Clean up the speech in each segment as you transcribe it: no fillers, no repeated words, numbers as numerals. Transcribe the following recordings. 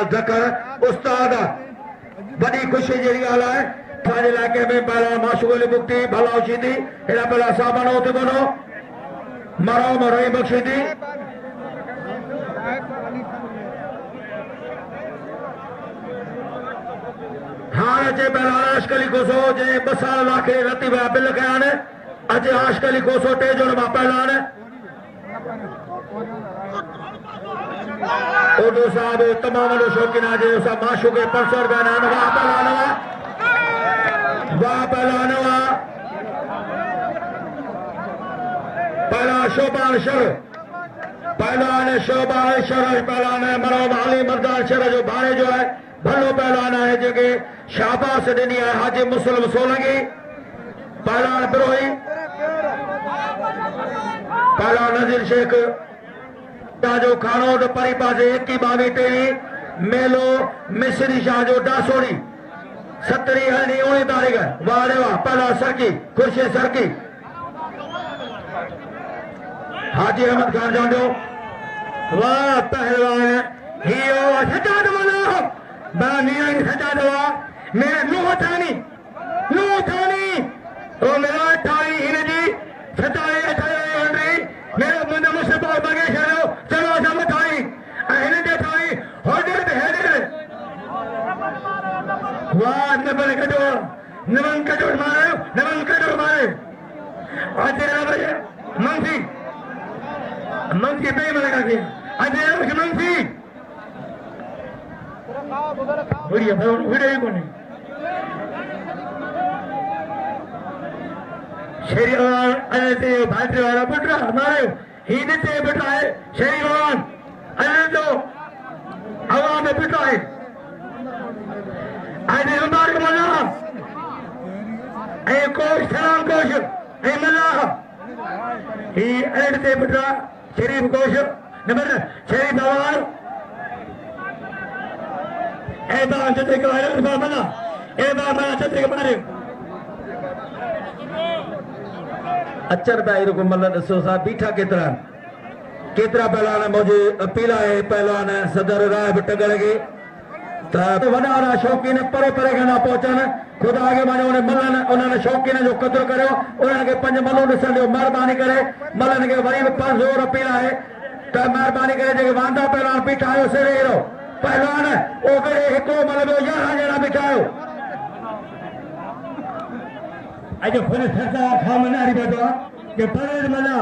शहबाज धक्कर उस्ताद बड़ी खुशी जी ॻाल्हि आहे असांजे इलाइक़े में पहला माशूल मुक्ति भला थींदी हेॾा पहला सामान उते वञो मरो मरो ई बख़्शीदी हाणे अचे पहला आशकली कोसो जे 2 साल लाखे रती विया बिल कया आहिनि अचे आशकली कोसो 3 जोड़ मां पहला आहिनि उर्दू साहब तमाम वॾो शौक़ीन आहे जो असां माशूक 500 रुपया आहिनि वाह पहलवान वाह पहलवान वाह पहला शोभान शर पहलवान शोभान शर पहलवान मरो अली मर्दान शर जो भाणे जो है भलो पहलवान है जेके शाबाश ॾिनी आहे हाजी मुस्लिम सोलंगी पहलवान बिरोही पहलवान नज़ीर शेख जो खानोट परी पासे 21 22 23 मेलो मिसरी शाह जो डासोड़ी 17 हलनी 19 तारीख़ वाह रे वाह पहला सरकी खुर्शीद सरकी हाजी अहमद खान जांडो वाह पहलवान हियो सजाद मनो बानिया सजाद वाह मेरे नूह थानी ओ मेरा थानी हिनजी सताई अठाई हंड्री मेरा बंदा मुस्तफा बगे शरो चलो सम थानी हिन जे थानी होदर पे हेदर वाह नबल कजो नमन कजो मारे आज बजे मंसी पे लगा के आज मंसी बढ़िया वीडियो कोनी शरीवान अने भाद्र वाला पुत्र हमारे ही देते बेटा है शरीवान अने तो हवा में बेटा है आज मुबारक मल्ला ए कोश सलाम कोश ए मल्ला ही अने बेटा शरीफ कोश नंबर शरीफ भगवान ए बाबा छत्रे के बारे में मल्ला ए बाबा छत्रे के बारे अचर भाई रुको मल्ला दसो सा बीठा केतरा पहलवान मुझे अपील है पहलवान सदर राय टगड़ के वॾा शौक़ीन परे परे खां न पहुचनि खुदा के माने उन्हें मल्लन उन्होंने शौक़ीन जो क़दुरु करियो उन्हनि खे 5 मल्लू ॾिसण ॾियो महिरबानी करे मल्लन खे वरी बि ज़ोर अपील आहे त महिरबानी करे जेके वांदा पहलवान बीठा आहियो सिरे अहिड़ो पहलवान ओकड़े हिकिड़ो मतिलबु 11 ॼणा बीठा आहियो अॼु फुल सरदार खामन हरी बैठो आहे कि परेर मल्ला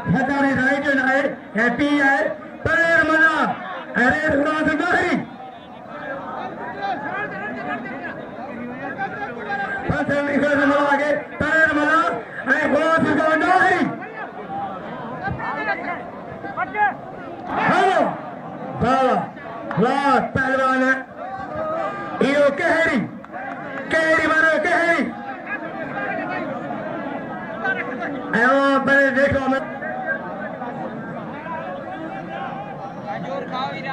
सरदारी राइजन आहे ऐं पीउ आहे परेर मल्ला ऐं रेर उराद नाही फसल निकल मल्ला के परेर मल्ला ऐं गुलाम सिंह नाही हेलो बाबा वाह पहलवान इहो कहड़ी मारो कहड़ी बड़े देखो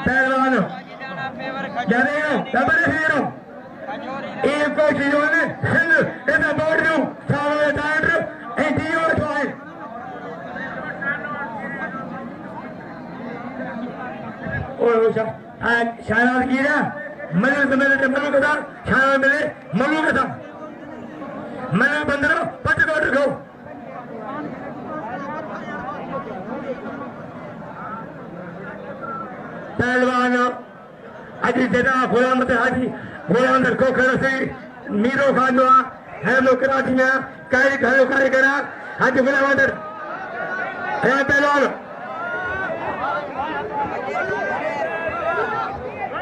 पहलवान एक कोई चीजों ने सिंध इधर बोर्ड दूं सालों टाइम ए दियो तो है ओए ओशा आज शायद किया मल्लू के साथ शायद मिले मल्लू के साथ मल्लू बंदरो पट कोट को पहलवान अज जदा गुलाम हाजी गुलाम खोखर से मीरो खान जो है लोग कराची में कई घरों कारीगर आज गुलाम है पहलवान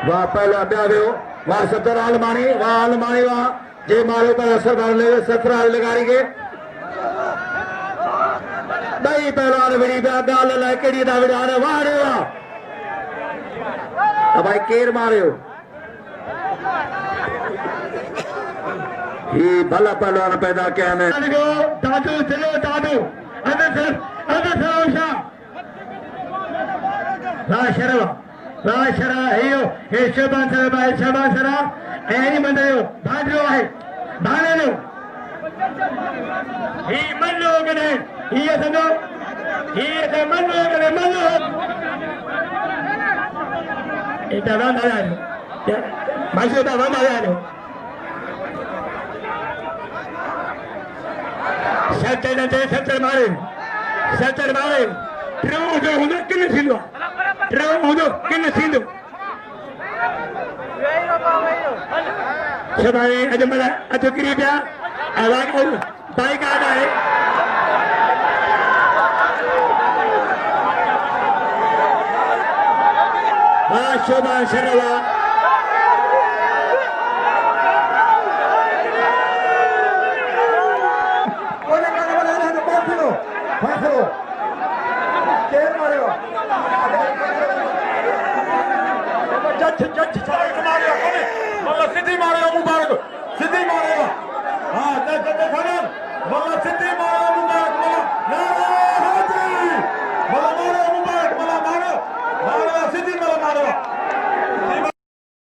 वाह पहला ब्याह वियो वाह सदर आलमानी वाह जे मारो पर सरदार ले सतरा लगारी के दई पहलवान बड़ी गाल लाए केड़ी दा विड़ा वाह रे वाह भाई केर मारियो ही भला पहलवान पैदा क्या ने दादू चलो दादू राशरा हेयो हे शबान सरा एनी मंदयो भाजरो है भानेनो ही मल्लो गने ही सनो ही से मल्लो गने मल्लो इतना वांदा है माशे दा वन आया नो सेटर मारे ट्रो हुंदो किन थींदो ट्रो हुंदो किन थींदो सदाई अजमल अध किरी पिया आवाज बाइक आ रहा है शोभा शर्मा सिद्धि मारेगा मुबारक सिद्धि मारेगा हाँ देखो देखो ना सिद्धि